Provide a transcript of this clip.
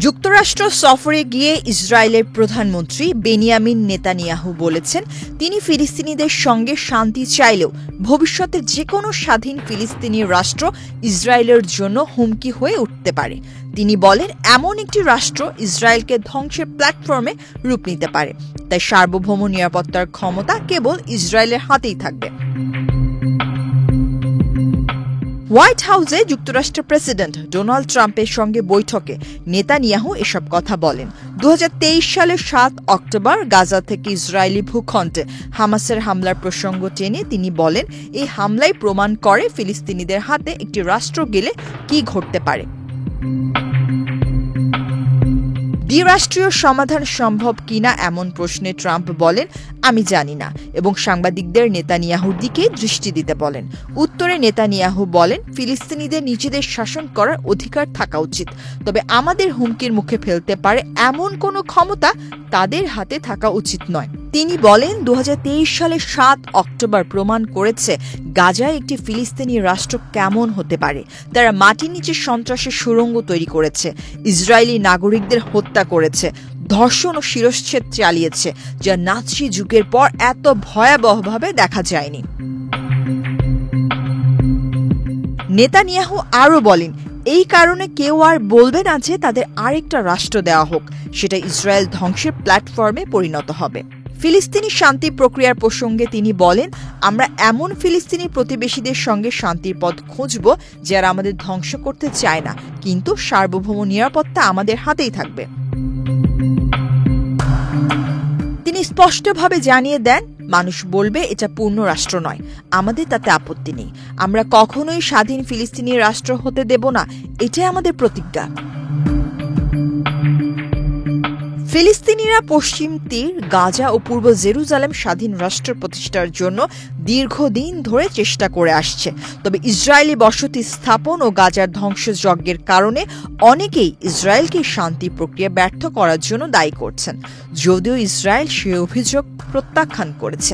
যুক্তরাষ্ট্র সফরে গিয়ে ইসরায়েলের প্রধানমন্ত্রী বেনিয়ামিন নেতানিয়াহু বলেছেন, তিনি ফিলিস্তিনিদের সঙ্গে শান্তি চাইলেও ভবিষ্যতে যেকোনো স্বাধীন ফিলিস্তিনি রাষ্ট্র ইসরায়েলের জন্য হুমকি হয়ে উঠতে পারে। তিনি বলেন, এমন একটি রাষ্ট্র ইসরায়েলকে ধ্বংসের প্ল্যাটফর্মে রূপ নিতে পারে, তাই সার্বভৌম নিরাপত্তার ক্ষমতা কেবল ইসরায়েলের হাতেই থাকবে। হোয়াইট হাউসে যুক্তরাষ্ট্রের প্রেসিডেন্ট ডোনাল্ড ট্রাম্পের সঙ্গে বৈঠকে নেতানিয়াহু এসব কথা বলেন। 2023 সালের 7 অক্টোবর গাজা থেকে ইসরায়েলি ভূখণ্ডে হামাসের হামলার প্রসঙ্গ টেনে তিনি বলেন, এই হামলাই প্রমাণ করে ফিলিস্তিনিদের হাতে একটি রাষ্ট্র গেলে কি ঘটতে পারে। দ্বিরাষ্ট্রীয় সমাধান সম্ভব কিনা এমন প্রশ্নে ট্রাম্প বলেন, আমি জানি না, এবং সাংবাদিকদের নেতানিয়াহুর দিকে দৃষ্টি দিতে বলেন। উত্তরে নেতানিয়াহু বলেন, ফিলিস্তিনিদের নিজেদের শাসন করার অধিকার থাকা উচিত, তবে আমাদের হুমকির মুখে ফেলতে পারে এমন কোনো ক্ষমতা তাদের হাতে থাকা উচিত নয়। তিনি বলেন, 2023 সালের 7 অক্টোবর প্রমাণ করেছে গাজায় একটি ফিলিস্তিনি রাষ্ট্র কেমন হতে পারে। তারা মাটির নিচে সন্ত্রাসের সুড়ঙ্গ তৈরি করেছে, ইসরায়েলি নাগরিকদের হত্যা করেছে, ধর্ষণ ও শিরশ্ছেদ চালিয়েছে, যা নাৎসি যুগের পর এত ভয়াবহভাবে দেখা যায়নি। নেতানিয়াহু আরও বলেন, এই কারণে কেউ আর বলবে না যে তাদের আরেকটা রাষ্ট্র দেওয়া হোক, সেটা ইসরায়েল ধ্বংসের প্ল্যাটফর্মে পরিণত হবে। ফিলিস্তিনি শান্তি প্রক্রিয়ার প্রসঙ্গে তিনি বলেন, আমরা এমন ফিলিস্তিনি প্রতিবেশীদের সঙ্গে শান্তির পথ খুঁজব যারা আমাদের ধ্বংস করতে চায় না, কিন্তু সার্বভৌম নিরাপত্তা আমাদের হাতেই থাকবে। তিনি স্পষ্টভাবে জানিয়ে দেন, মানুষ বলবে এটা পূর্ণ রাষ্ট্র নয়, আমাদের তাতে আপত্তি নেই। আমরা কখনোই স্বাধীন ফিলিস্তিনি রাষ্ট্র হতে দেব না, এটাই আমাদের প্রতিজ্ঞা। ফিলিস্তিনিরা পশ্চিম তীর, গাজা ও পূর্ব জেরুজালেম স্বাধীন রাষ্ট্র প্রতিষ্ঠার জন্য দীর্ঘদিন ধরে চেষ্টা করে আসছে। তবে ইসরায়েলি বসতি স্থাপন ও গাজার ধ্বংসযজ্ঞের কারণে অনেকেই ইসরায়েলকে শান্তি প্রক্রিয়া ব্যর্থ করার জন্য দায়ী করছেন, যদিও ইসরায়েল সে অভিযোগ প্রত্যাখ্যান করেছে।